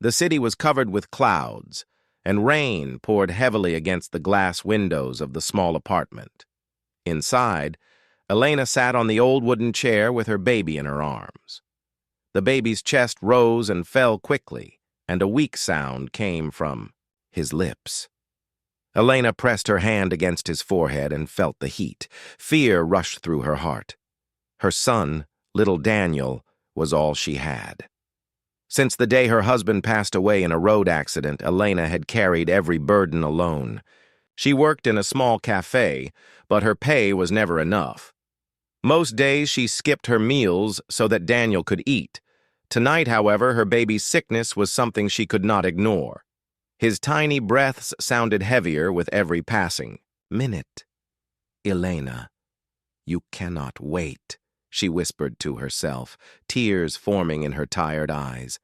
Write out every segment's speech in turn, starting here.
The city was covered with clouds, and rain poured heavily against the glass windows of the small apartment. Inside, Elena sat on the old wooden chair with her baby in her arms. The baby's chest rose and fell quickly, and a weak sound came from his lips. Elena pressed her hand against his forehead and felt the heat. Fear rushed through her heart. Her son, little Daniel, was all she had. Since the day her husband passed away in a road accident, Elena had carried every burden alone. She worked in a small cafe, but her pay was never enough. Most days she skipped her meals so that Daniel could eat. Tonight, however, her baby's sickness was something she could not ignore. His tiny breaths sounded heavier with every passing minute. "Elena, you cannot wait," she whispered to herself, tears forming in her tired eyes.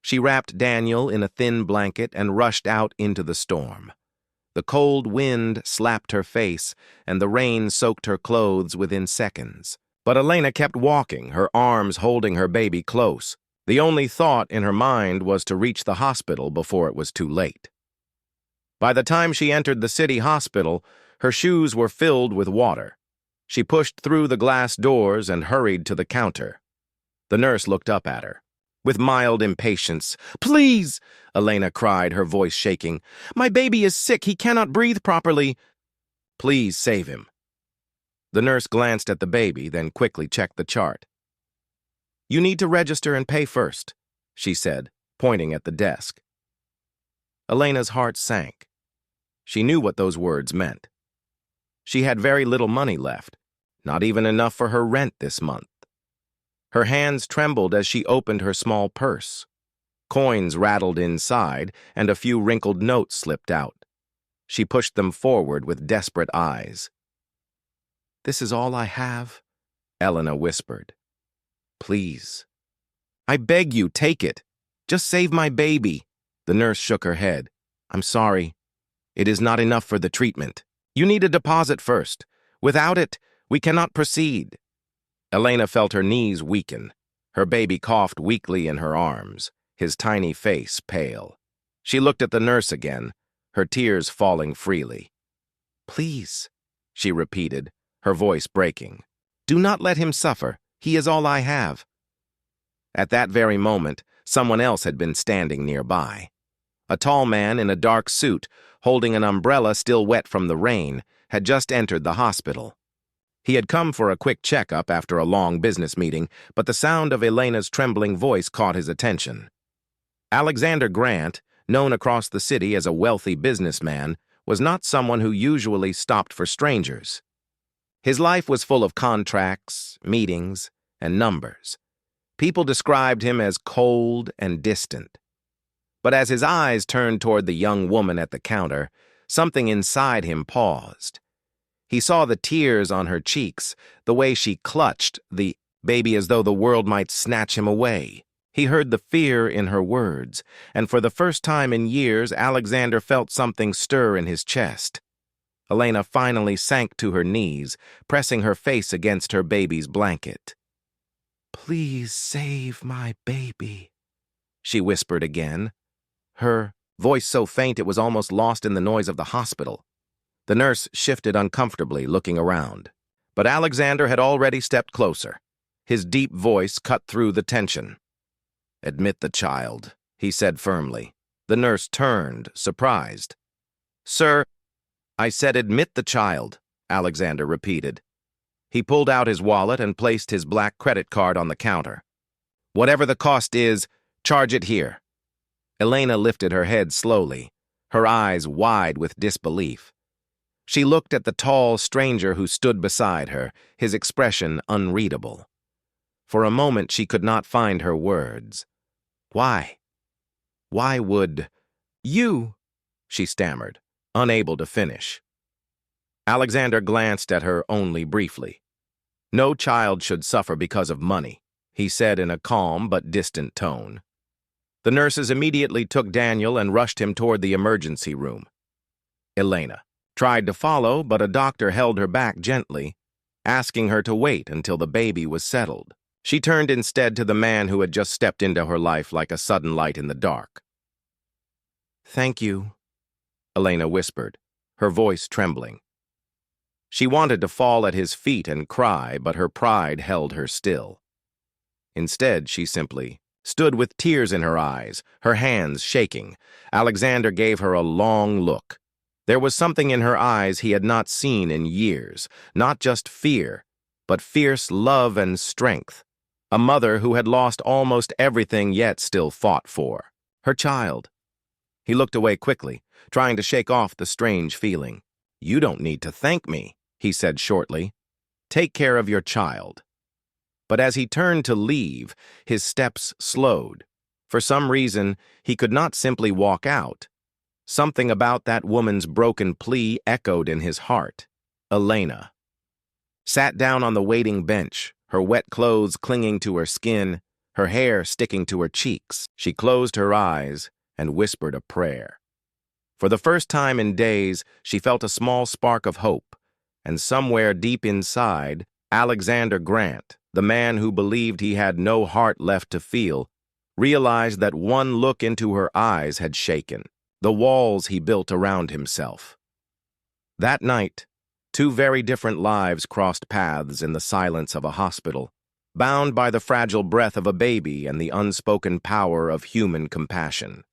She wrapped Daniel in a thin blanket and rushed out into the storm. The cold wind slapped her face, and the rain soaked her clothes within seconds. But Elena kept walking, her arms holding her baby close. The only thought in her mind was to reach the hospital before it was too late. By the time she entered the city hospital, her shoes were filled with water. She pushed through the glass doors and hurried to the counter. The nurse looked up at her. With mild impatience, "Please!" Elena cried, her voice shaking. "My baby is sick. He cannot breathe properly. Please save him." The nurse glanced at the baby, then quickly checked the chart. "You need to register and pay first," she said, pointing at the desk. Elena's heart sank. She knew what those words meant. She had very little money left, not even enough for her rent this month. Her hands trembled as she opened her small purse. Coins rattled inside, and a few wrinkled notes slipped out. She pushed them forward with desperate eyes. "This is all I have," Elena whispered. "Please. I beg you, take it. Just save my baby." The nurse shook her head. "I'm sorry. It is not enough for the treatment. You need a deposit first. Without it, we cannot proceed." Elena felt her knees weaken. Her baby coughed weakly in her arms, his tiny face pale. She looked at the nurse again, her tears falling freely. "Please," she repeated, her voice breaking. "Do not let him suffer. He is all I have." At that very moment, someone else had been standing nearby. A tall man in a dark suit, holding an umbrella still wet from the rain, had just entered the hospital. He had come for a quick checkup after a long business meeting, but the sound of Elena's trembling voice caught his attention. Alexander Grant, known across the city as a wealthy businessman, was not someone who usually stopped for strangers. His life was full of contracts, meetings, and numbers. People described him as cold and distant. But as his eyes turned toward the young woman at the counter, something inside him paused. He saw the tears on her cheeks, the way she clutched the baby as though the world might snatch him away. He heard the fear in her words, and for the first time in years, Alexander felt something stir in his chest. Elena finally sank to her knees, pressing her face against her baby's blanket. "Please save my baby," she whispered again, her voice so faint it was almost lost in the noise of the hospital. The nurse shifted uncomfortably, looking around. But Alexander had already stepped closer. His deep voice cut through the tension. "Admit the child," he said firmly. The nurse turned, surprised. "Sir," "I said admit the child," Alexander repeated. He pulled out his wallet and placed his black credit card on the counter. "Whatever the cost is, charge it here." Elena lifted her head slowly, her eyes wide with disbelief. She looked at the tall stranger who stood beside her, his expression unreadable. For a moment she could not find her words. "Why? Why would you?" she stammered, unable to finish. Alexander glanced at her only briefly. "No child should suffer because of money," he said in a calm but distant tone. The nurses immediately took Daniel and rushed him toward the emergency room. Elena tried to follow, but a doctor held her back gently, asking her to wait until the baby was settled. She turned instead to the man who had just stepped into her life like a sudden light in the dark. Thank you, Elena whispered, her voice trembling. She wanted to fall at his feet and cry, but her pride held her still. Instead, she simply stood with tears in her eyes, her hands shaking. Alexander gave her a long look. There was something in her eyes he had not seen in years, not just fear, but fierce love and strength. A mother who had lost almost everything yet still fought for her child. He looked away quickly, trying to shake off the strange feeling. "You don't need to thank me," he said shortly. "Take care of your child." But as he turned to leave, his steps slowed. For some reason, he could not simply walk out. Something about that woman's broken plea echoed in his heart. Elena sat down on the waiting bench, her wet clothes clinging to her skin, her hair sticking to her cheeks. She closed her eyes and whispered a prayer. For the first time in days, she felt a small spark of hope, and somewhere deep inside, Alexander Grant, the man who believed he had no heart left to feel, realized that one look into her eyes had shaken the walls he built around himself. That night, two very different lives crossed paths in the silence of a hospital, bound by the fragile breath of a baby and the unspoken power of human compassion.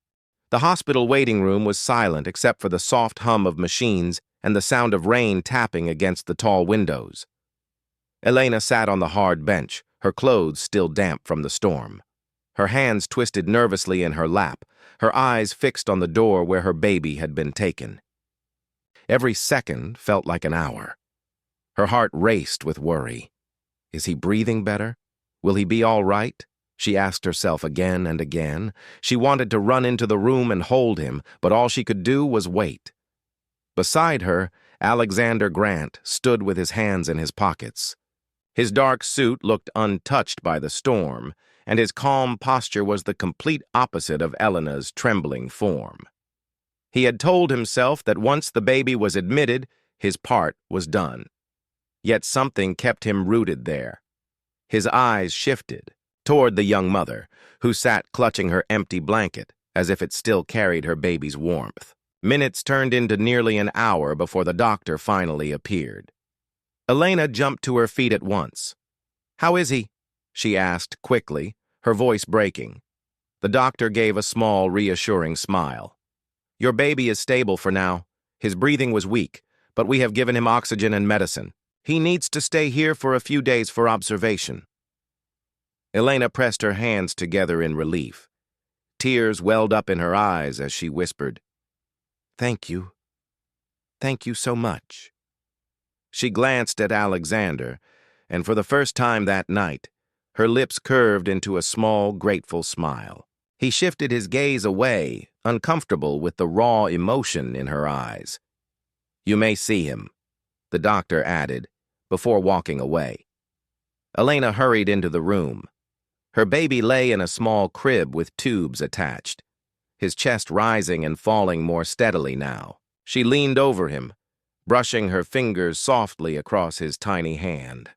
The hospital waiting room was silent except for the soft hum of machines and the sound of rain tapping against the tall windows. Elena sat on the hard bench, her clothes still damp from the storm. Her hands twisted nervously in her lap, her eyes fixed on the door where her baby had been taken. Every second felt like an hour. Her heart raced with worry. Is he breathing better? Will he be all right? She asked herself again and again. She wanted to run into the room and hold him, but all she could do was wait. Beside her, Alexander Grant stood with his hands in his pockets. His dark suit looked untouched by the storm, and his calm posture was the complete opposite of Elena's trembling form. He had told himself that once the baby was admitted, his part was done. Yet something kept him rooted there. His eyes shifted toward the young mother, who sat clutching her empty blanket as if it still carried her baby's warmth. Minutes turned into nearly an hour before the doctor finally appeared. Elena jumped to her feet at once. "How is he?" she asked quickly, her voice breaking. The doctor gave a small, reassuring smile. "Your baby is stable for now. His breathing was weak, but we have given him oxygen and medicine. He needs to stay here for a few days for observation." Elena pressed her hands together in relief. Tears welled up in her eyes as she whispered, "Thank you. Thank you so much." She glanced at Alexander, and for the first time that night, her lips curved into a small, grateful smile. He shifted his gaze away, uncomfortable with the raw emotion in her eyes. "You may see him," the doctor added, before walking away. Elena hurried into the room. Her baby lay in a small crib with tubes attached, his chest rising and falling more steadily now. She leaned over him, brushing her fingers softly across his tiny hand.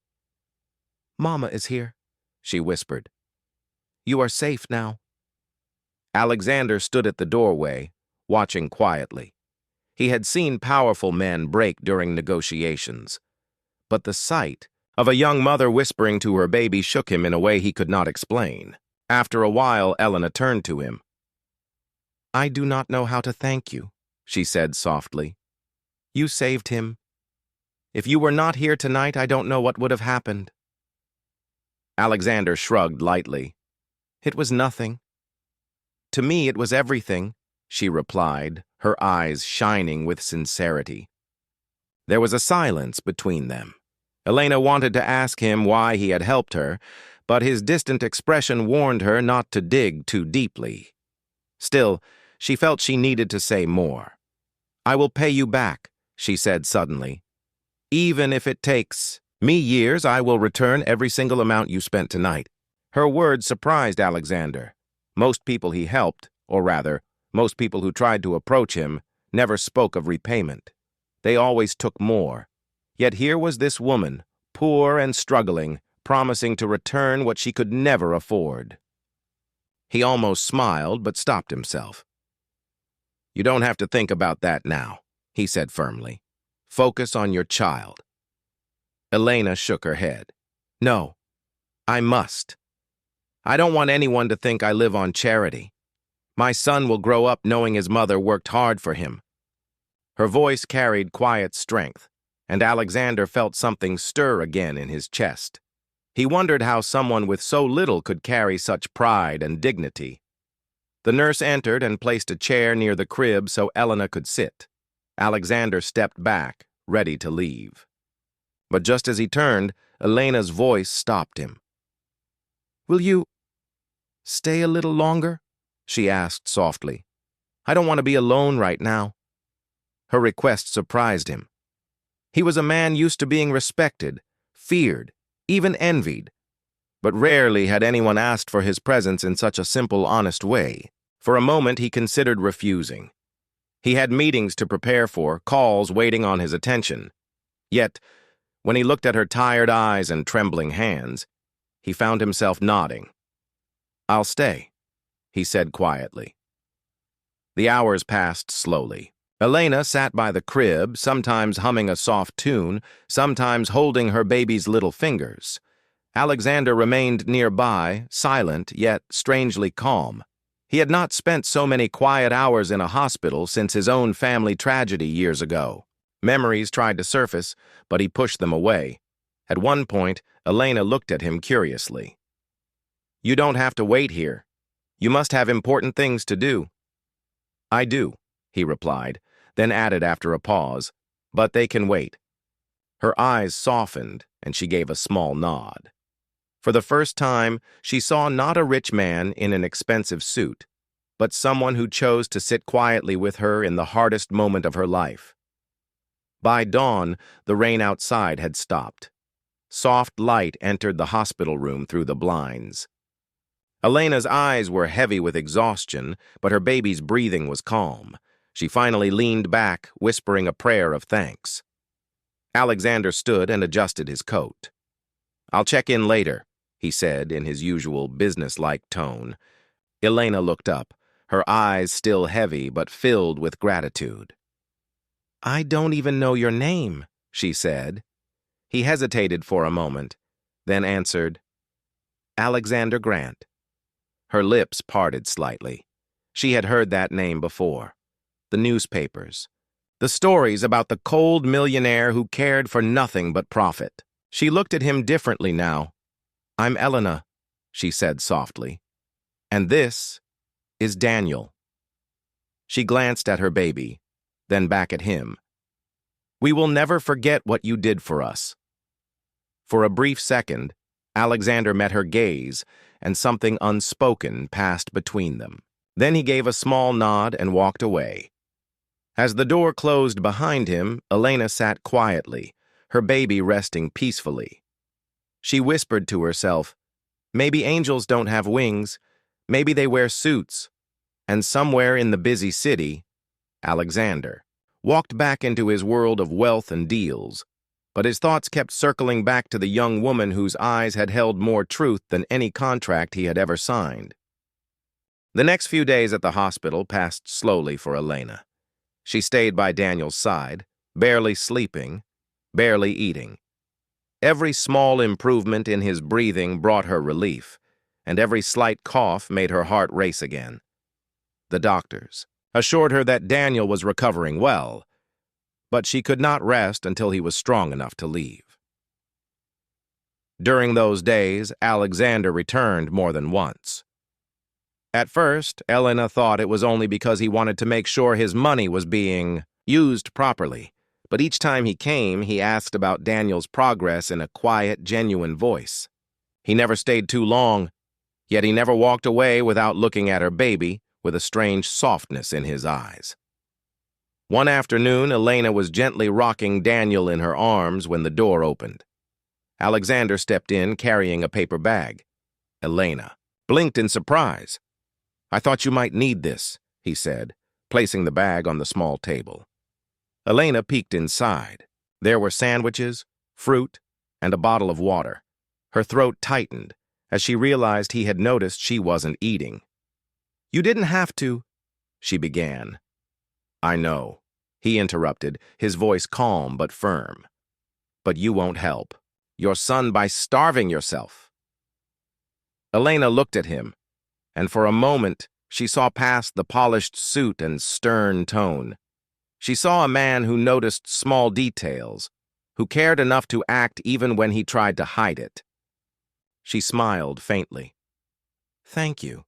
"Mama is here," she whispered. "You are safe now." Alexander stood at the doorway, watching quietly. He had seen powerful men break during negotiations, but the sight of a young mother whispering to her baby shook him in a way he could not explain. After a while, Elena turned to him. "I do not know how to thank you," she said softly. "You saved him. If you were not here tonight, I don't know what would have happened." Alexander shrugged lightly. "It was nothing." "To me, it was everything," she replied, her eyes shining with sincerity. There was a silence between them. Elena wanted to ask him why he had helped her, but his distant expression warned her not to dig too deeply. Still, she felt she needed to say more. "I will pay you back," she said suddenly. "Even if it takes me years, I will return every single amount you spent tonight." Her words surprised Alexander. Most people he helped, or rather, most people who tried to approach him, never spoke of repayment. They always took more. Yet here was this woman, poor and struggling, promising to return what she could never afford. He almost smiled, but stopped himself. You don't have to think about that now, he said firmly. Focus on your child. Elena shook her head. No, I must. I don't want anyone to think I live on charity. My son will grow up knowing his mother worked hard for him. Her voice carried quiet strength, and Alexander felt something stir again in his chest. He wondered how someone with so little could carry such pride and dignity. The nurse entered and placed a chair near the crib so Elena could sit. Alexander stepped back, ready to leave. But just as he turned, Elena's voice stopped him. "Will you stay a little longer?" she asked softly. "I don't want to be alone right now." Her request surprised him. He was a man used to being respected, feared, even envied. But rarely had anyone asked for his presence in such a simple, honest way. For a moment, he considered refusing. He had meetings to prepare for, calls waiting on his attention. Yet, when he looked at her tired eyes and trembling hands, he found himself nodding. "I'll stay," he said quietly. The hours passed slowly. Elena sat by the crib, sometimes humming a soft tune, sometimes holding her baby's little fingers. Alexander remained nearby, silent yet strangely calm. He had not spent so many quiet hours in a hospital since his own family tragedy years ago. Memories tried to surface, but he pushed them away. At one point, Elena looked at him curiously. "You don't have to wait here. You must have important things to do." "I do," he replied, then added after a pause, "But they can wait." Her eyes softened, and she gave a small nod. For the first time, she saw not a rich man in an expensive suit, but someone who chose to sit quietly with her in the hardest moment of her life. By dawn, the rain outside had stopped. Soft light entered the hospital room through the blinds. Elena's eyes were heavy with exhaustion, but her baby's breathing was calm. She finally leaned back, whispering a prayer of thanks. Alexander stood and adjusted his coat. "I'll check in later," he said in his usual businesslike tone. Elena looked up, her eyes still heavy but filled with gratitude. "I don't even know your name," she said. He hesitated for a moment, then answered, "Alexander Grant." Her lips parted slightly. She had heard that name before. The newspapers. The stories about the cold millionaire who cared for nothing but profit. She looked at him differently now. "I'm Elena," she said softly. "And this is Daniel." She glanced at her baby, then back at him. "We will never forget what you did for us." For a brief second, Alexander met her gaze, and something unspoken passed between them. Then he gave a small nod and walked away. As the door closed behind him, Elena sat quietly, her baby resting peacefully. She whispered to herself, "Maybe angels don't have wings, maybe they wear suits." And somewhere in the busy city, Alexander walked back into his world of wealth and deals, but his thoughts kept circling back to the young woman whose eyes had held more truth than any contract he had ever signed. The next few days at the hospital passed slowly for Elena. She stayed by Daniel's side, barely sleeping, barely eating. Every small improvement in his breathing brought her relief, and every slight cough made her heart race again. The doctors assured her that Daniel was recovering well, but she could not rest until he was strong enough to leave. During those days, Alexander returned more than once. At first, Elena thought it was only because he wanted to make sure his money was being used properly, but each time he came, he asked about Daniel's progress in a quiet, genuine voice. He never stayed too long, yet he never walked away without looking at her baby with a strange softness in his eyes. One afternoon, Elena was gently rocking Daniel in her arms when the door opened. Alexander stepped in carrying a paper bag. Elena blinked in surprise. "I thought you might need this," he said, placing the bag on the small table. Elena peeked inside. There were sandwiches, fruit, and a bottle of water. Her throat tightened as she realized he had noticed she wasn't eating. "You didn't have to," she began. I know, he interrupted, his voice calm but firm. But you won't help your son by starving yourself. Elena looked at him, and for a moment she saw past the polished suit and stern tone. She saw a man who noticed small details, who cared enough to act even when he tried to hide it. She smiled faintly. Thank you.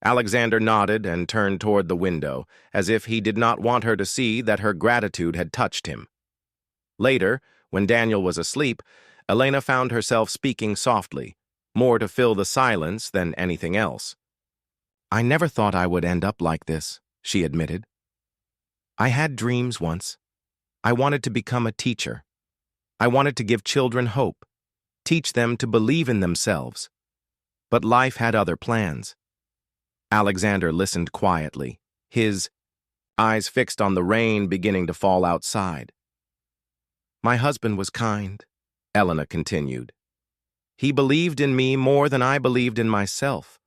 Alexander nodded and turned toward the window, as if he did not want her to see that her gratitude had touched him. Later, when Daniel was asleep, Elena found herself speaking softly, more to fill the silence than anything else. I never thought I would end up like this, she admitted. I had dreams once. I wanted to become a teacher. I wanted to give children hope, teach them to believe in themselves. But life had other plans. Alexander listened quietly, his eyes fixed on the rain beginning to fall outside. My husband was kind, Elena continued. He believed in me more than I believed in myself.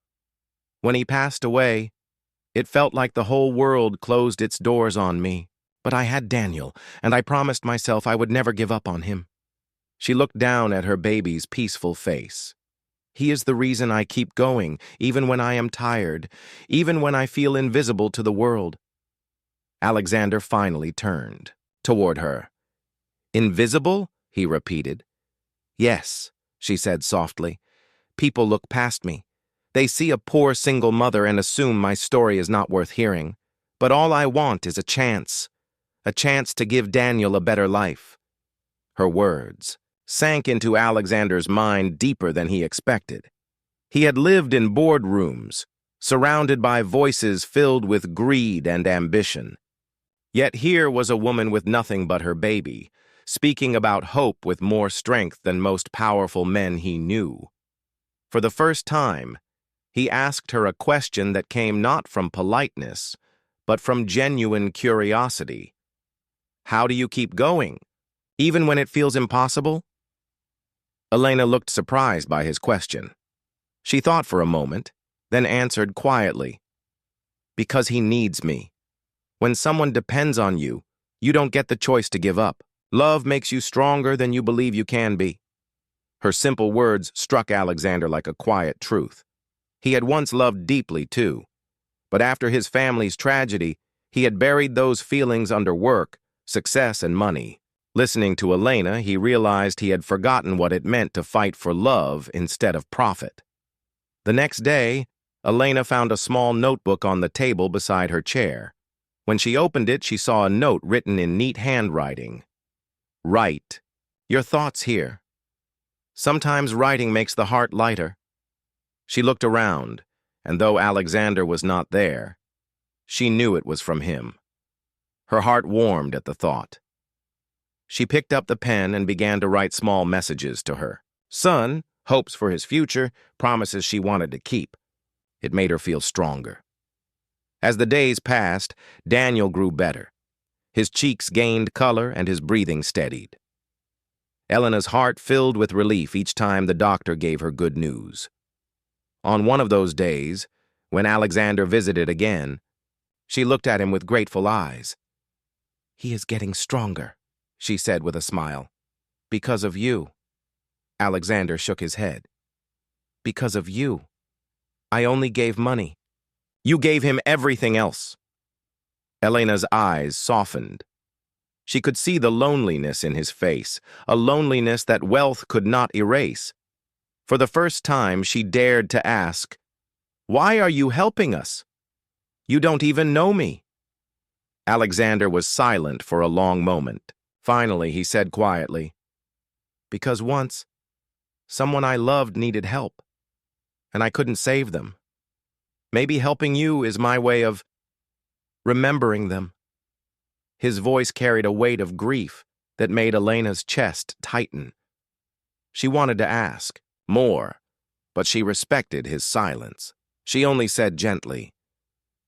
When he passed away, it felt like the whole world closed its doors on me. But I had Daniel, and I promised myself I would never give up on him. She looked down at her baby's peaceful face. He is the reason I keep going, even when I am tired, even when I feel invisible to the world. Alexander finally turned toward her. Invisible? He repeated. Yes, she said softly. People look past me. They see a poor single mother and assume my story is not worth hearing. But all I want is a chance to give Daniel a better life. Her words sank into Alexander's mind deeper than he expected. He had lived in boardrooms, surrounded by voices filled with greed and ambition. Yet here was a woman with nothing but her baby, speaking about hope with more strength than most powerful men he knew. For the first time, he asked her a question that came not from politeness, but from genuine curiosity. How do you keep going, even when it feels impossible? Elena looked surprised by his question. She thought for a moment, then answered quietly. Because he needs me. When someone depends on you, you don't get the choice to give up. Love makes you stronger than you believe you can be. Her simple words struck Alexander like a quiet truth. He had once loved deeply, too. But after his family's tragedy, he had buried those feelings under work, success, and money. Listening to Elena, he realized he had forgotten what it meant to fight for love instead of profit. The next day, Elena found a small notebook on the table beside her chair. When she opened it, she saw a note written in neat handwriting. Write. Your thoughts here. Sometimes writing makes the heart lighter. She looked around, and though Alexander was not there, she knew it was from him. Her heart warmed at the thought. She picked up the pen and began to write small messages to her son, hopes for his future, promises she wanted to keep. It made her feel stronger. As the days passed, Daniel grew better. His cheeks gained color and his breathing steadied. Elena's heart filled with relief each time the doctor gave her good news. On one of those days, when Alexander visited again, she looked at him with grateful eyes. He is getting stronger, she said with a smile. Because of you. Alexander shook his head. Because of you. I only gave money. You gave him everything else. Elena's eyes softened. She could see the loneliness in his face, a loneliness that wealth could not erase. For the first time, she dared to ask, Why are you helping us? You don't even know me. Alexander was silent for a long moment. Finally, he said quietly, Because once, someone I loved needed help, and I couldn't save them. Maybe helping you is my way of remembering them. His voice carried a weight of grief that made Elena's chest tighten. She wanted to ask more, but she respected his silence. She only said gently,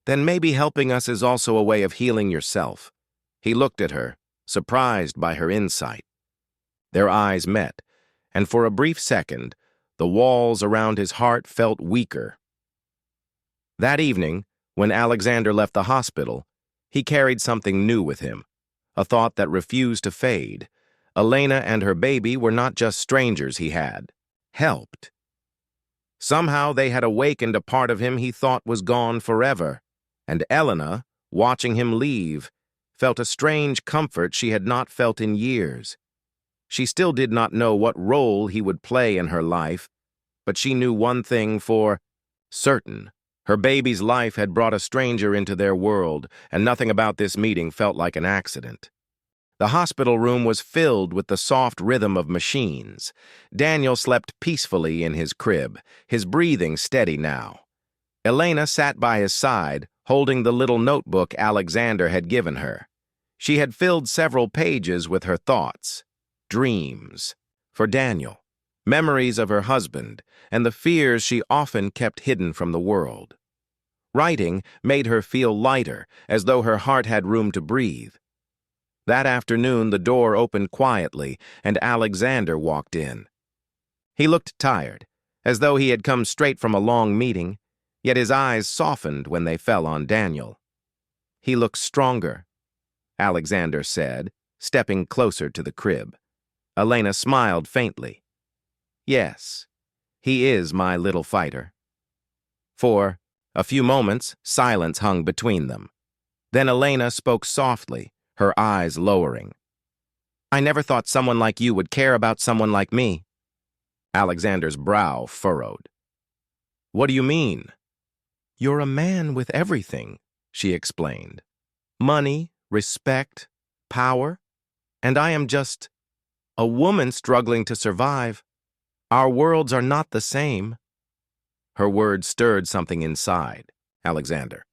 Then maybe helping us is also a way of healing yourself. He looked at her, surprised by her insight. Their eyes met, and for a brief second, the walls around his heart felt weaker. That evening, when Alexander left the hospital, He carried something new with him, a thought that refused to fade. Elena and her baby were not just strangers he had helped. Somehow they had awakened a part of him he thought was gone forever, and Elena, watching him leave, felt a strange comfort she had not felt in years. She still did not know what role he would play in her life, but she knew one thing for certain. Her baby's life had brought a stranger into their world, and nothing about this meeting felt like an accident. The hospital room was filled with the soft rhythm of machines. Daniel slept peacefully in his crib, his breathing steady now. Elena sat by his side, holding the little notebook Alexander had given her. She had filled several pages with her thoughts, dreams, for Daniel, memories of her husband, and the fears she often kept hidden from the world. Writing made her feel lighter, as though her heart had room to breathe. That afternoon, the door opened quietly, and Alexander walked in. He looked tired, as though he had come straight from a long meeting, yet his eyes softened when they fell on Daniel. "He looks stronger," Alexander said, stepping closer to the crib. Elena smiled faintly. "Yes, he is my little fighter." For a few moments, silence hung between them. Then Elena spoke softly, her eyes lowering. "I never thought someone like you would care about someone like me." Alexander's brow furrowed. "What do you mean?" "You're a man with everything," she explained. "Money, respect, power, and I am just a woman struggling to survive. Our worlds are not the same." Her words stirred something inside Alexander.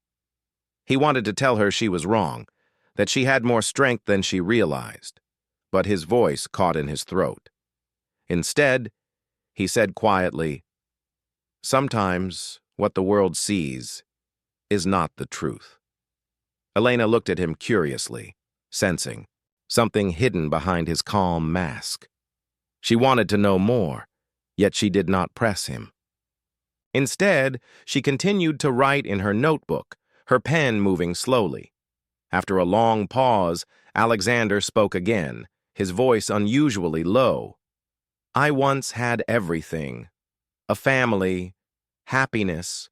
He wanted to tell her she was wrong, that she had more strength than she realized, but his voice caught in his throat. Instead, he said quietly, "Sometimes what the world sees is not the truth." Elena looked at him curiously, sensing something hidden behind his calm mask. She wanted to know more, yet she did not press him. Instead, she continued to write in her notebook, her pen moving slowly. After a long pause, Alexander spoke again, his voice unusually low. "I once had everything, a family, happiness,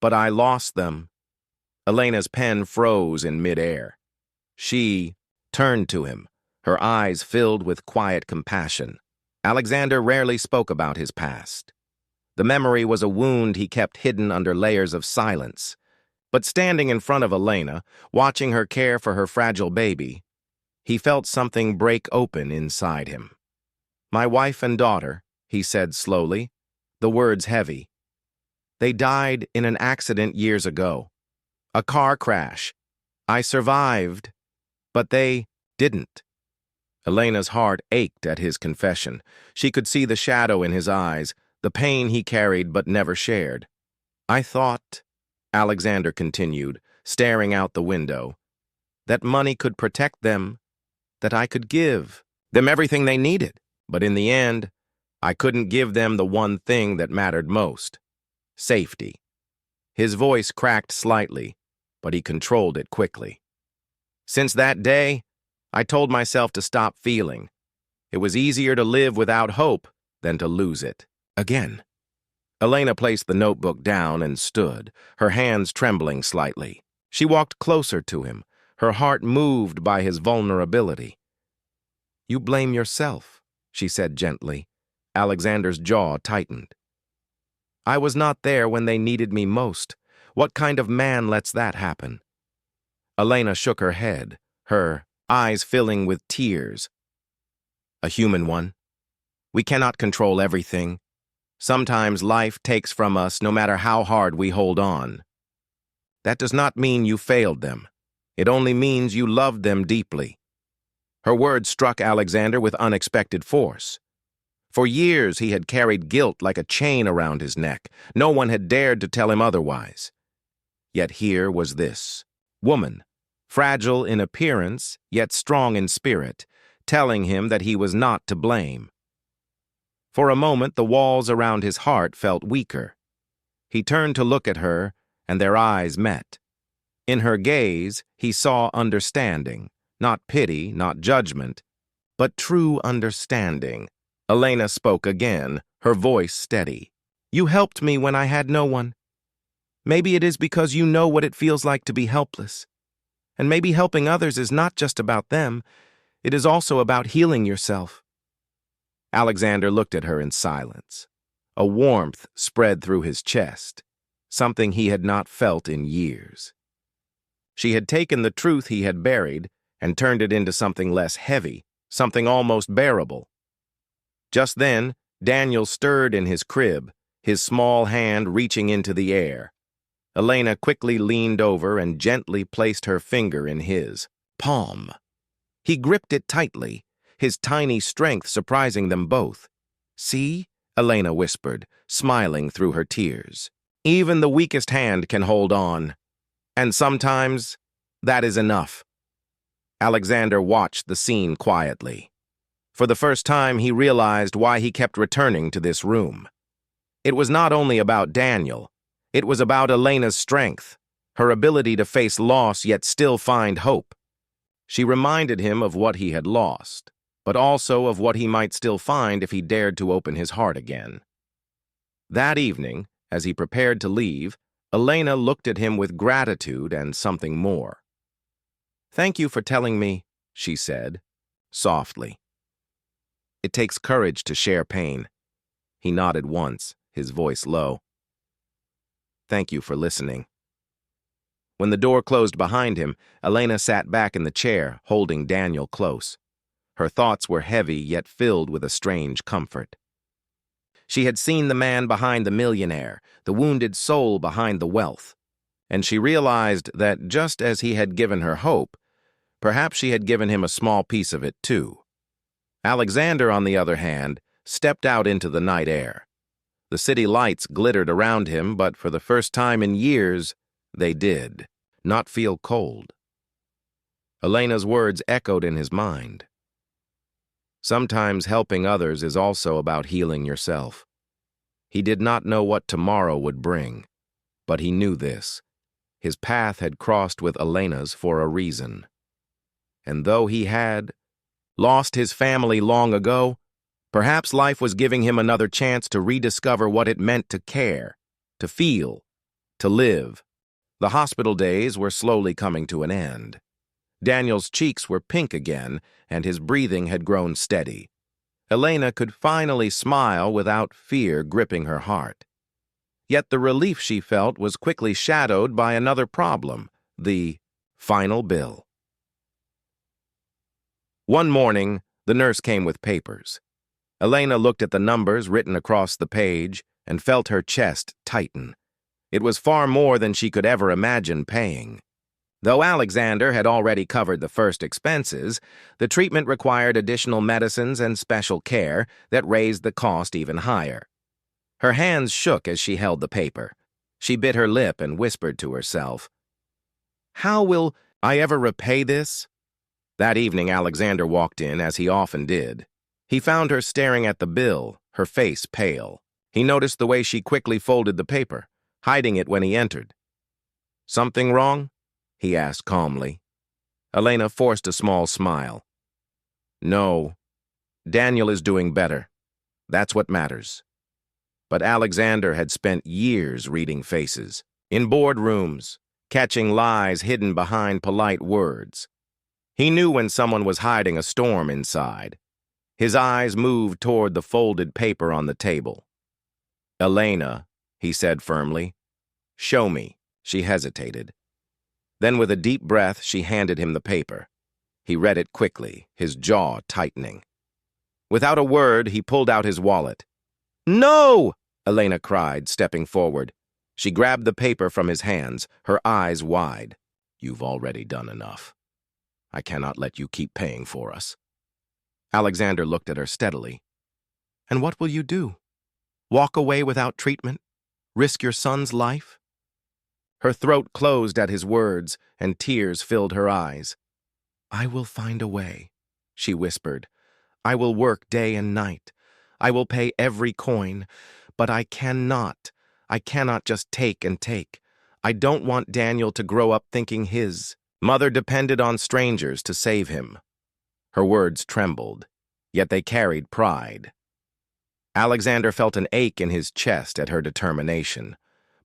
but I lost them." Elena's pen froze in midair. She turned to him, her eyes filled with quiet compassion. Alexander rarely spoke about his past. The memory was a wound he kept hidden under layers of silence. But standing in front of Elena, watching her care for her fragile baby, he felt something break open inside him. "My wife and daughter," he said slowly, the words heavy. "They died in an accident years ago. A car crash. I survived, but they didn't." Elena's heart ached at his confession. She could see the shadow in his eyes, the pain he carried but never shared. "I thought," Alexander continued, staring out the window, "that money could protect them, that I could give them everything they needed. But in the end, I couldn't give them the one thing that mattered most: safety." His voice cracked slightly, but he controlled it quickly. "Since that day, I told myself to stop feeling. It was easier to live without hope than to lose it again." Elena placed the notebook down and stood, her hands trembling slightly. She walked closer to him, her heart moved by his vulnerability. "You blame yourself," she said gently. Alexander's jaw tightened. "I was not there when they needed me most. What kind of man lets that happen?" Elena shook her head, her eyes filling with tears. "A human one. We cannot control everything. Sometimes life takes from us no matter how hard we hold on. That does not mean you failed them. It only means you loved them deeply." Her words struck Alexander with unexpected force. For years he had carried guilt like a chain around his neck. No one had dared to tell him otherwise. Yet here was this woman, fragile in appearance, yet strong in spirit, telling him that he was not to blame. For a moment, the walls around his heart felt weaker. He turned to look at her, and their eyes met. In her gaze, he saw understanding, not pity, not judgment, but true understanding. Elena spoke again, her voice steady. "You helped me when I had no one. Maybe it is because you know what it feels like to be helpless. And maybe helping others is not just about them, it is also about healing yourself." Alexander looked at her in silence. A warmth spread through his chest, something he had not felt in years. She had taken the truth he had buried and turned it into something less heavy, something almost bearable. Just then, Daniel stirred in his crib, his small hand reaching into the air. Elena quickly leaned over and gently placed her finger in his palm. He gripped it tightly, his tiny strength surprising them both. "See?" Elena whispered, smiling through her tears. "Even the weakest hand can hold on. And sometimes, that is enough." Alexander watched the scene quietly. For the first time, he realized why he kept returning to this room. It was not only about Daniel. It was about Elena's strength, her ability to face loss yet still find hope. She reminded him of what he had lost, but also of what he might still find if he dared to open his heart again. That evening, as he prepared to leave, Elena looked at him with gratitude and something more. "Thank you for telling me," she said, softly. "It takes courage to share pain." He nodded once, his voice low. "Thank you for listening." When the door closed behind him, Elena sat back in the chair, holding Daniel close. Her thoughts were heavy yet filled with a strange comfort. She had seen the man behind the millionaire, the wounded soul behind the wealth, and she realized that just as he had given her hope, perhaps she had given him a small piece of it too. Alexander, on the other hand, stepped out into the night air. The city lights glittered around him, but for the first time in years, they did not feel cold. Elena's words echoed in his mind. Sometimes helping others is also about healing yourself. He did not know what tomorrow would bring, but he knew this. His path had crossed with Elena's for a reason. And though he had lost his family long ago, perhaps life was giving him another chance to rediscover what it meant to care, to feel, to live. The hospital days were slowly coming to an end. Daniel's cheeks were pink again, and his breathing had grown steady. Elena could finally smile without fear gripping her heart. Yet the relief she felt was quickly shadowed by another problem, the final bill. One morning, the nurse came with papers. Elena looked at the numbers written across the page and felt her chest tighten. It was far more than she could ever imagine paying. Though Alexander had already covered the first expenses, the treatment required additional medicines and special care that raised the cost even higher. Her hands shook as she held the paper. She bit her lip and whispered to herself, "How will I ever repay this?" That evening, Alexander walked in, as he often did. He found her staring at the bill, her face pale. He noticed the way she quickly folded the paper, hiding it when he entered. "Something wrong?" he asked calmly. Elena forced a small smile. "No, Daniel is doing better. That's what matters." But Alexander had spent years reading faces, in boardrooms, catching lies hidden behind polite words. He knew when someone was hiding a storm inside. His eyes moved toward the folded paper on the table. "Elena," he said firmly. "Show me." She hesitated. Then with a deep breath, she handed him the paper. He read it quickly, his jaw tightening. Without a word, he pulled out his wallet. "No!" Elena cried, stepping forward. She grabbed the paper from his hands, her eyes wide. "You've already done enough. I cannot let you keep paying for us." Alexander looked at her steadily. "And what will you do? Walk away without treatment? Risk your son's life?" Her throat closed at his words, and tears filled her eyes. "I will find a way," she whispered. "I will work day and night. I will pay every coin. But I cannot just take and take. I don't want Daniel to grow up thinking his mother depended on strangers to save him. Her words trembled, yet they carried pride. Alexander felt an ache in his chest at her determination.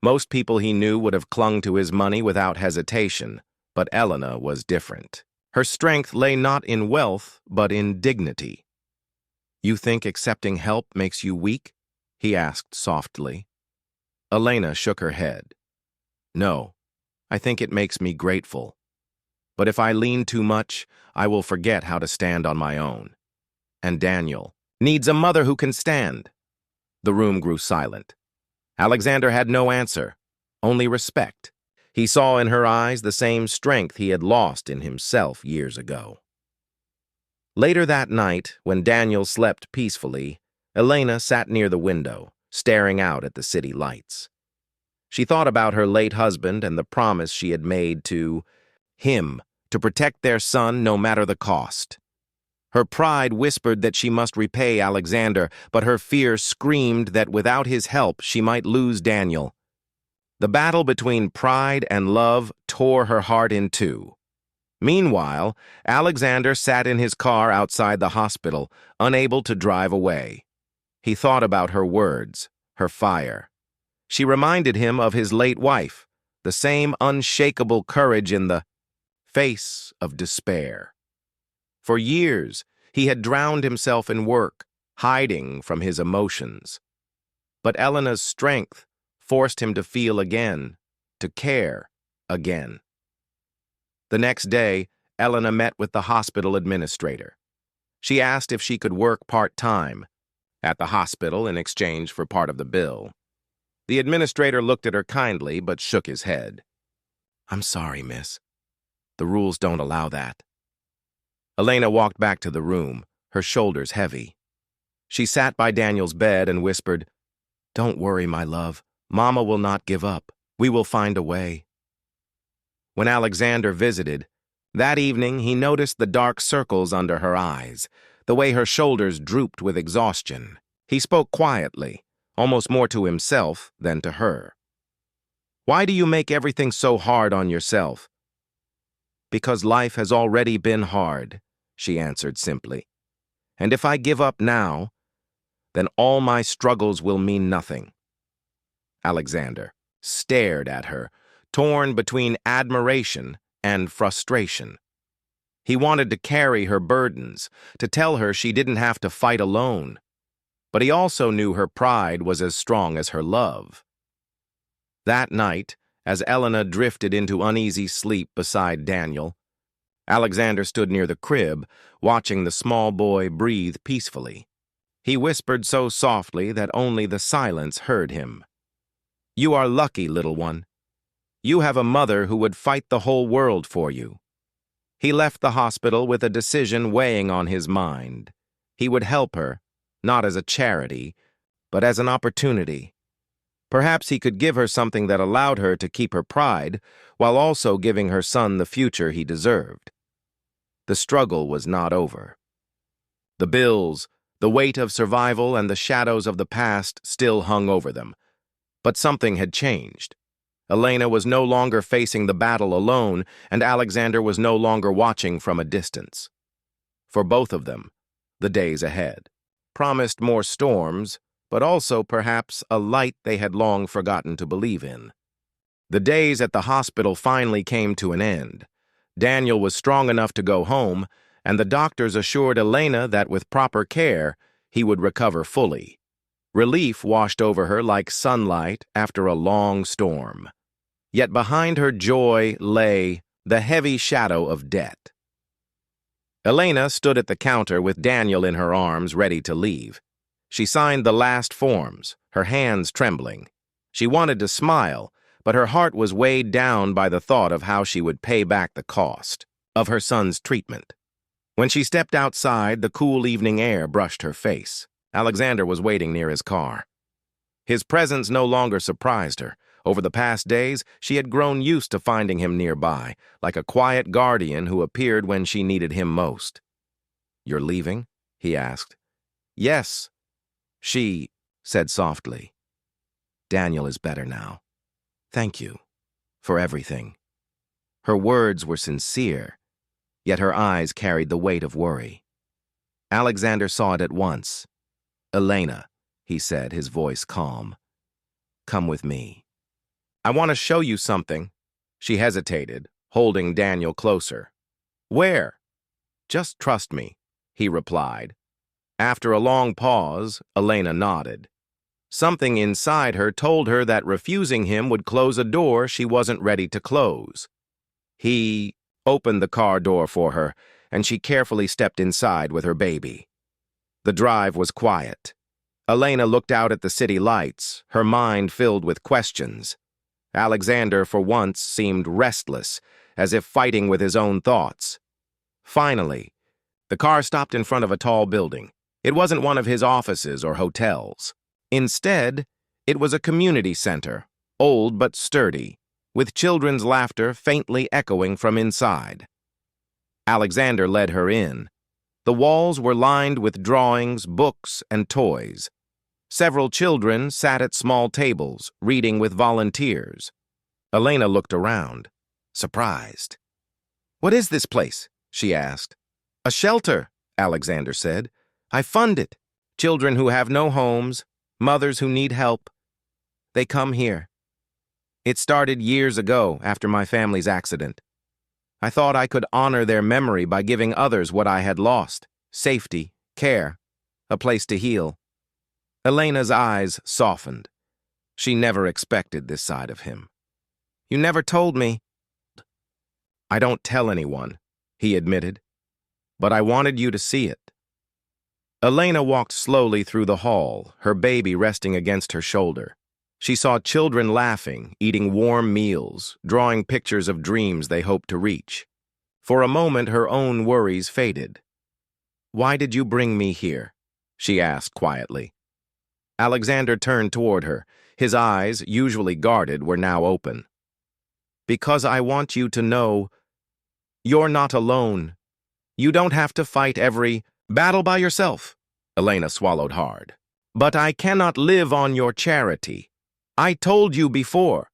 Most people he knew would have clung to his money without hesitation, but Elena was different. Her strength lay not in wealth, but in dignity. "You think accepting help makes you weak?" he asked softly. Elena shook her head. "No, I think it makes me grateful. But if I lean too much, I will forget how to stand on my own. And Daniel needs a mother who can stand." The room grew silent. Alexander had no answer, only respect. He saw in her eyes the same strength he had lost in himself years ago. Later that night, when Daniel slept peacefully, Elena sat near the window, staring out at the city lights. She thought about her late husband and the promise she had made to him to protect their son no matter the cost. Her pride whispered that she must repay Alexander, but her fear screamed that without his help she might lose Daniel. The battle between pride and love tore her heart in two. Meanwhile, Alexander sat in his car outside the hospital, unable to drive away. He thought about her words, her fire. She reminded him of his late wife, the same unshakable courage in the face of despair. For years, he had drowned himself in work, hiding from his emotions. But Elena's strength forced him to feel again, to care again. The next day, Elena met with the hospital administrator. She asked if she could work part-time at the hospital in exchange for part of the bill. The administrator looked at her kindly but shook his head. "I'm sorry, miss. The rules don't allow that." Elena walked back to the room, her shoulders heavy. She sat by Daniel's bed and whispered, "Don't worry, my love. Mama will not give up. We will find a way." When Alexander visited, that evening he noticed the dark circles under her eyes, the way her shoulders drooped with exhaustion. He spoke quietly, almost more to himself than to her. "Why do you make everything so hard on yourself?" "Because life has already been hard," she answered simply. "And if I give up now, then all my struggles will mean nothing." Alexander stared at her, torn between admiration and frustration. He wanted to carry her burdens, to tell her she didn't have to fight alone. But he also knew her pride was as strong as her love. That night, as Elena drifted into uneasy sleep beside Daniel, Alexander stood near the crib, watching the small boy breathe peacefully. He whispered so softly that only the silence heard him. "You are lucky, little one. You have a mother who would fight the whole world for you." He left the hospital with a decision weighing on his mind. He would help her, not as a charity, but as an opportunity. Perhaps he could give her something that allowed her to keep her pride, while also giving her son the future he deserved. The struggle was not over. The bills, the weight of survival, and the shadows of the past still hung over them. But something had changed. Elena was no longer facing the battle alone, and Alexander was no longer watching from a distance. For both of them, the days ahead promised more storms, but also perhaps a light they had long forgotten to believe in. The days at the hospital finally came to an end. Daniel was strong enough to go home, and the doctors assured Elena that with proper care, he would recover fully. Relief washed over her like sunlight after a long storm. Yet behind her joy lay the heavy shadow of debt. Elena stood at the counter with Daniel in her arms, ready to leave. She signed the last forms, her hands trembling. She wanted to smile, but her heart was weighed down by the thought of how she would pay back the cost of her son's treatment. When she stepped outside, the cool evening air brushed her face. Alexander was waiting near his car. His presence no longer surprised her. Over the past days, she had grown used to finding him nearby, like a quiet guardian who appeared when she needed him most. "You're leaving?" he asked. "Yes," she said softly. "Daniel is better now. Thank you." for everything. Her words were sincere, yet her eyes carried the weight of worry. Alexander saw it at once. "Elena," he said, his voice calm. "Come with me. I want to show you something." She hesitated, holding Daniel closer. "Where?" "Just trust me," he replied. After a long pause, Elena nodded. Something inside her told her that refusing him would close a door she wasn't ready to close. He opened the car door for her, and she carefully stepped inside with her baby. The drive was quiet. Elena looked out at the city lights, her mind filled with questions. Alexander, for once, seemed restless, as if fighting with his own thoughts. Finally, the car stopped in front of a tall building. It wasn't one of his offices or hotels. Instead, it was a community center, old but sturdy, with children's laughter faintly echoing from inside. Alexander led her in. The walls were lined with drawings, books, and toys. Several children sat at small tables, reading with volunteers. Elena looked around, surprised. "What is this place?" she asked. "A shelter," Alexander said. "I fund it. Children who have no homes, mothers who need help. They come here. It started years ago after my family's accident. I thought I could honor their memory by giving others what I had lost: safety, care, a place to heal." Elena's eyes softened. She never expected this side of him. "You never told me." "I don't tell anyone," he admitted, "but I wanted you to see it." Elena walked slowly through the hall, her baby resting against her shoulder. She saw children laughing, eating warm meals, drawing pictures of dreams they hoped to reach. For a moment, her own worries faded. "Why did you bring me here?" she asked quietly. Alexander turned toward her. His eyes, usually guarded, were now open. "Because I want you to know you're not alone. You don't have to fight every battle by yourself." Elena swallowed hard. "But I cannot live on your charity. I told you before."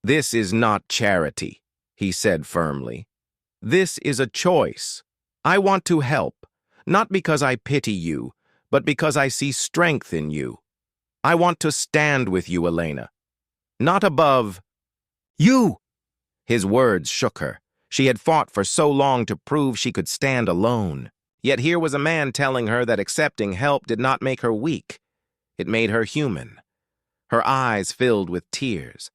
"This is not charity," he said firmly. "This is a choice. I want to help, not because I pity you, but because I see strength in you. I want to stand with you, Elena. Not above you." His words shook her. She had fought for so long to prove she could stand alone. Yet here was a man telling her that accepting help did not make her weak. It made her human. Her eyes filled with tears.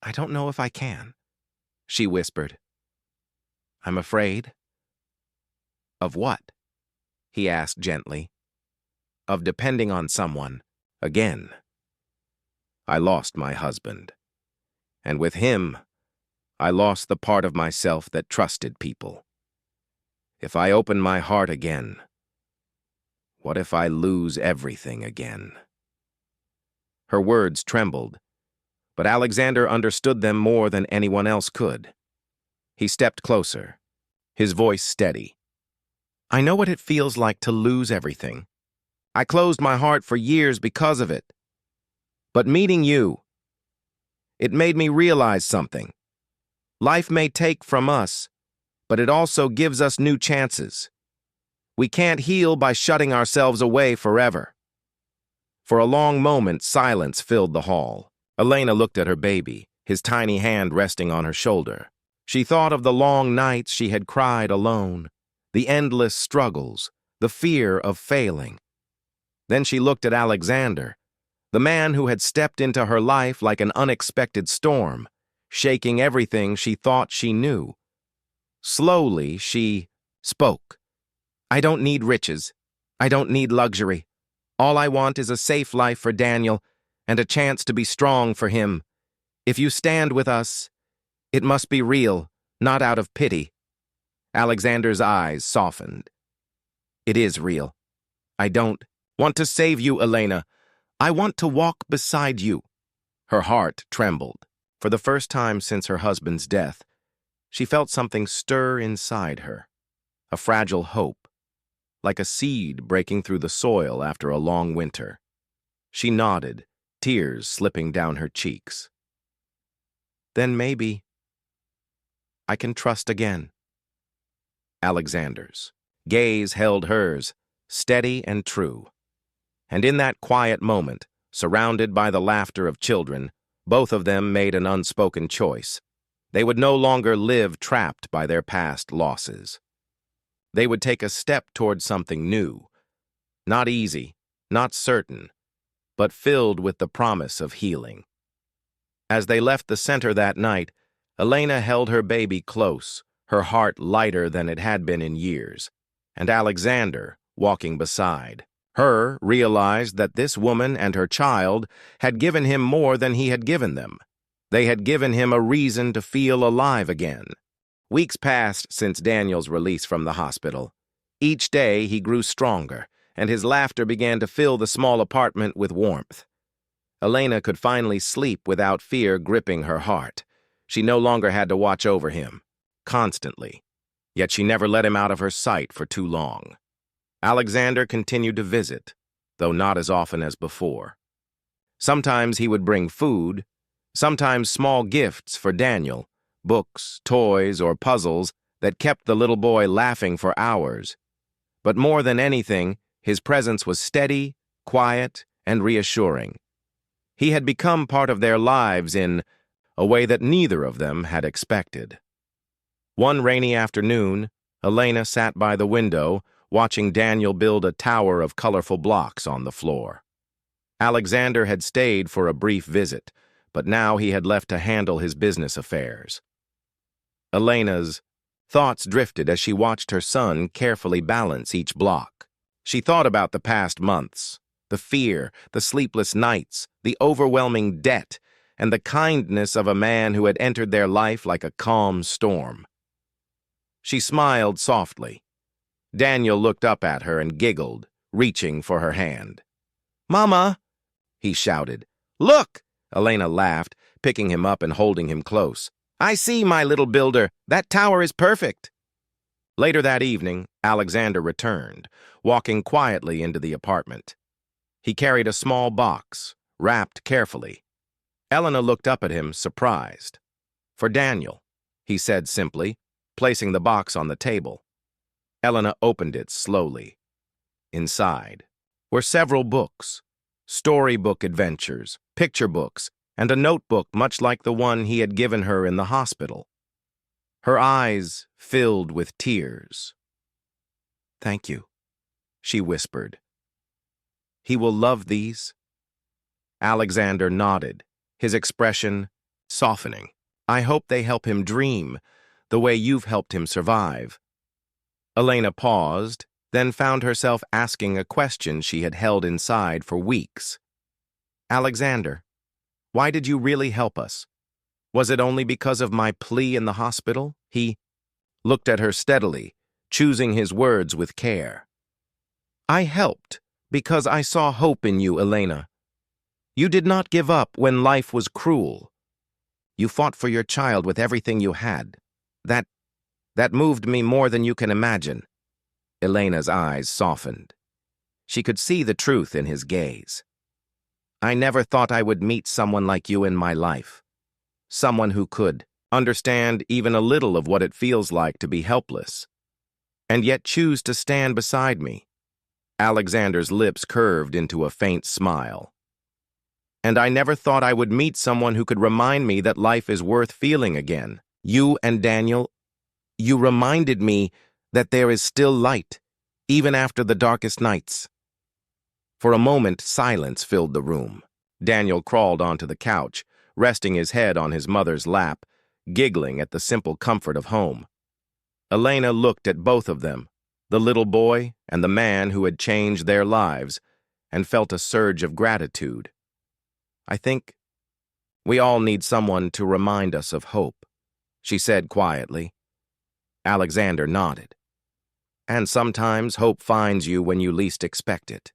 "I don't know if I can," she whispered. "I'm afraid." "Of what?" he asked gently. "Of depending on someone again. I lost my husband. And with him, I lost the part of myself that trusted people. If I open my heart again, what if I lose everything again?" Her words trembled, but Alexander understood them more than anyone else could. He stepped closer, his voice steady. "I know what it feels like to lose everything. I closed my heart for years because of it. But meeting you, it made me realize something. Life may take from us, but it also gives us new chances. We can't heal by shutting ourselves away forever." For a long moment, silence filled the hall. Elena looked at her baby, his tiny hand resting on her shoulder. She thought of the long nights she had cried alone, the endless struggles, the fear of failing. Then she looked at Alexander, the man who had stepped into her life like an unexpected storm, shaking everything she thought she knew. Slowly, she spoke. "I don't need riches. I don't need luxury. All I want is a safe life for Daniel and a chance to be strong for him. If you stand with us, it must be real, not out of pity." Alexander's eyes softened. "It is real. I don't want to save you, Elena. I want to walk beside you." Her heart trembled. For the first time since her husband's death, she felt something stir inside her, a fragile hope, like a seed breaking through the soil after a long winter. She nodded, tears slipping down her cheeks. then maybe I can trust again. Alexander's gaze held hers, steady and true. And in that quiet moment, surrounded by the laughter of children, both of them made an unspoken choice. They would no longer live trapped by their past losses. They would take a step toward something new, not easy, not certain, but filled with the promise of healing. As they left the center that night, Elena held her baby close, her heart lighter than it had been in years, and Alexander, walking beside her, realized that this woman and her child had given him more than he had given them. They had given him a reason to feel alive again. Weeks passed since Daniel's release from the hospital. Each day he grew stronger, and his laughter began to fill the small apartment with warmth. Elena could finally sleep without fear gripping her heart. She no longer had to watch over him, constantly. Yet she never let him out of her sight for too long. Alexander continued to visit, though not as often as before. Sometimes he would bring food, sometimes small gifts for Daniel, books, toys, or puzzles that kept the little boy laughing for hours. But more than anything, his presence was steady, quiet, and reassuring. He had become part of their lives in a way that neither of them had expected. One rainy afternoon, Elena sat by the window, watching Daniel build a tower of colorful blocks on the floor. Alexander had stayed for a brief visit, but now he had left to handle his business affairs. Elena's thoughts drifted as she watched her son carefully balance each block. She thought about the past months, the fear, the sleepless nights, the overwhelming debt, and the kindness of a man who had entered their life like a calm storm. She smiled softly. Daniel looked up at her and giggled, reaching for her hand. "Mama!" he shouted. "Look!" Elena laughed, picking him up and holding him close. "I see, my little builder. That tower is perfect." Later that evening, Alexander returned, walking quietly into the apartment. He carried a small box, wrapped carefully. Elena looked up at him, surprised. "For Daniel," he said simply, placing the box on the table. Elena opened it slowly. Inside were several books, storybook adventures, picture books, and a notebook much like the one he had given her in the hospital. Her eyes filled with tears. "Thank you," she whispered. "He will love these." Alexander nodded, his expression softening. "I hope they help him dream, the way you've helped him survive." Elena paused, then found herself asking a question she had held inside for weeks. "Alexander, why did you really help us? Was it only because of my plea in the hospital?" He looked at her steadily, choosing his words with care. "I helped because I saw hope in you, Elena. You did not give up when life was cruel. You fought for your child with everything you had. That moved me more than you can imagine." Elena's eyes softened. She could see the truth in his gaze. "I never thought I would meet someone like you in my life. Someone who could understand even a little of what it feels like to be helpless, and yet choose to stand beside me." Alexander's lips curved into a faint smile. "And I never thought I would meet someone who could remind me that life is worth feeling again. You and Daniel, you reminded me that there is still light, even after the darkest nights." For a moment, silence filled the room. Daniel crawled onto the couch, resting his head on his mother's lap, giggling at the simple comfort of home. Elena looked at both of them, the little boy and the man who had changed their lives, and felt a surge of gratitude. "I think we all need someone to remind us of hope," she said quietly. Alexander nodded. "And sometimes hope finds you when you least expect it."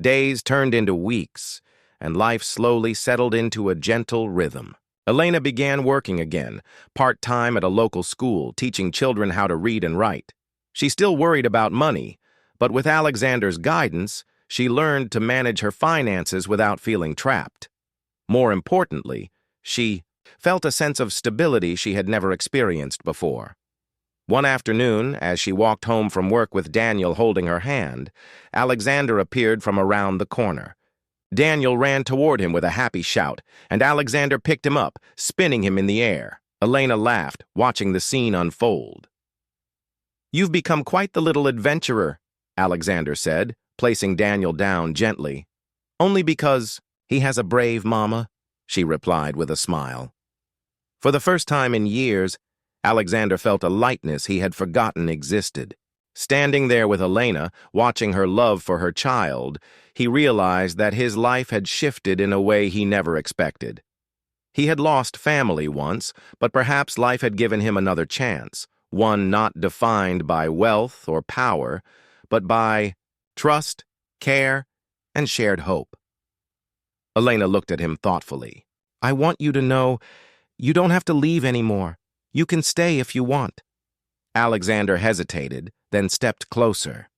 Days turned into weeks, and life slowly settled into a gentle rhythm. Elena began working again, part-time at a local school, teaching children how to read and write. She still worried about money, but with Alexander's guidance, she learned to manage her finances without feeling trapped. More importantly, she felt a sense of stability she had never experienced before. One afternoon, as she walked home from work with Daniel holding her hand, Alexander appeared from around the corner. Daniel ran toward him with a happy shout, and Alexander picked him up, spinning him in the air. Elena laughed, watching the scene unfold. "You've become quite the little adventurer," Alexander said, placing Daniel down gently. "Only because he has a brave mama," she replied with a smile. For the first time in years, Alexander felt a lightness he had forgotten existed. Standing there with Elena, watching her love for her child, he realized that his life had shifted in a way he never expected. He had lost family once, but perhaps life had given him another chance, one not defined by wealth or power, but by trust, care, and shared hope. Elena looked at him thoughtfully. "I want you to know you don't have to leave anymore. You can stay if you want." Alexander hesitated, then stepped closer.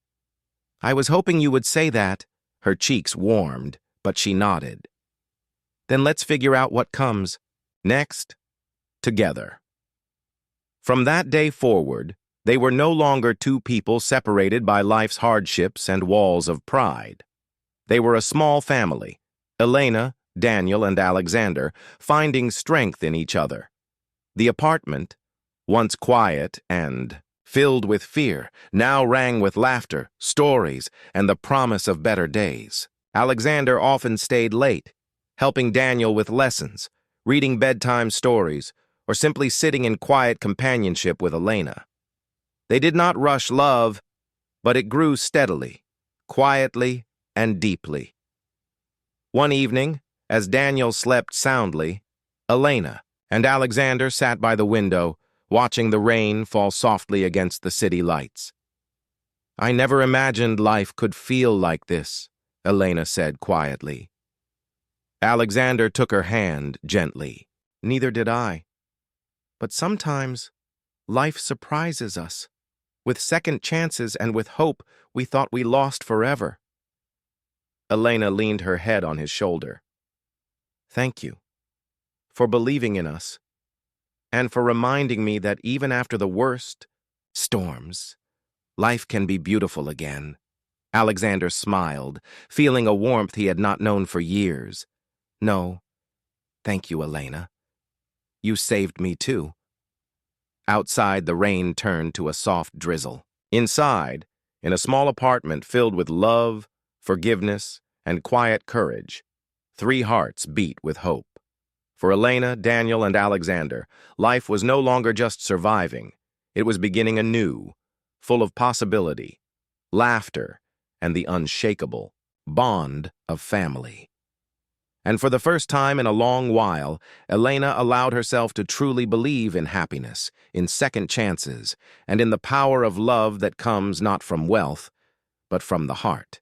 "I was hoping you would say that." Her cheeks warmed, but she nodded. "Then let's figure out what comes next, together." From that day forward, they were no longer two people separated by life's hardships and walls of pride. They were a small family, Elena, Daniel, and Alexander, finding strength in each other. The apartment, once quiet and filled with fear, now rang with laughter, stories, and the promise of better days. Alexander often stayed late, helping Daniel with lessons, reading bedtime stories, or simply sitting in quiet companionship with Elena. They did not rush love, but it grew steadily, quietly, and deeply. One evening, as Daniel slept soundly, Elena and Alexander sat by the window, watching the rain fall softly against the city lights. "I never imagined life could feel like this," Elena said quietly. Alexander took her hand gently. "Neither did I. But sometimes life surprises us, with second chances and with hope we thought we lost forever." Elena leaned her head on his shoulder. "Thank you for believing in us, and for reminding me that even after the worst storms, life can be beautiful again." Alexander smiled, feeling a warmth he had not known for years. "No, thank you, Elena. You saved me too." Outside, the rain turned to a soft drizzle. Inside, in a small apartment filled with love, forgiveness, and quiet courage, three hearts beat with hope. For Elena, Daniel, and Alexander, life was no longer just surviving. It was beginning anew, full of possibility, laughter, and the unshakable bond of family. And for the first time in a long while, Elena allowed herself to truly believe in happiness, in second chances, and in the power of love that comes not from wealth, but from the heart.